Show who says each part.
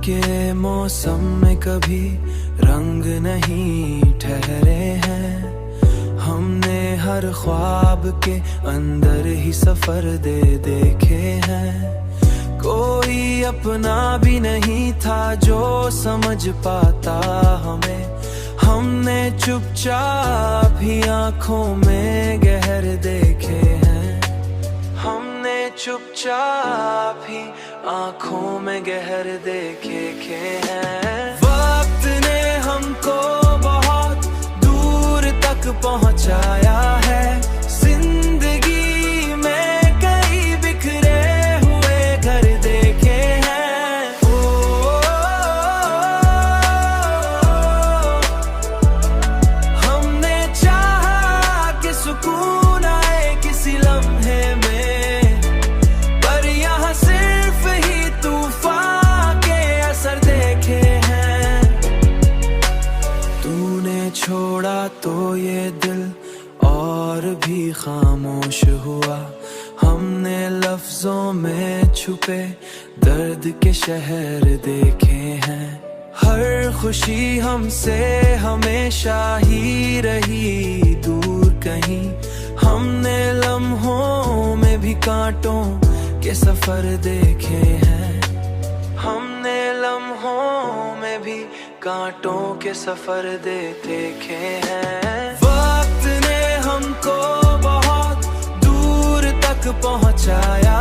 Speaker 1: के मौसम में कभी रंग नहीं ठहरे हैं। हमने हर ख्वाब के अंदर ही सफर दे देखे हैं। कोई अपना भी नहीं था जो समझ पाता हमें। हमने चुपचाप ही आंखों में गहर देखे हैं। हमने चुपचाप ही आंखों में गहर देखे हैं। वक्त ने हमको बहुत दूर तक पहुंचाया है। जिंदगी में कई बिखरे हुए घर देखे हैं। हमने चाहा कि सुकून आए किसी लम्हे में, पर यहाँ सिर्फ ही तूफान के असर देखे हैं। तूने छोड़ा तो ये दिल और भी खामोश हुआ। हमने लफ्जों में छुपे दर्द के शहर देखे हैं। हर खुशी हमसे हमेशा ही रही दूर कहीं। हमने लम्हों में भी कांटों के सफर देखे हैं। हमने लम्हों में भी कांटों के सफर देखे हैं। वक्त ने हमको बहुत दूर तक पहुंचाया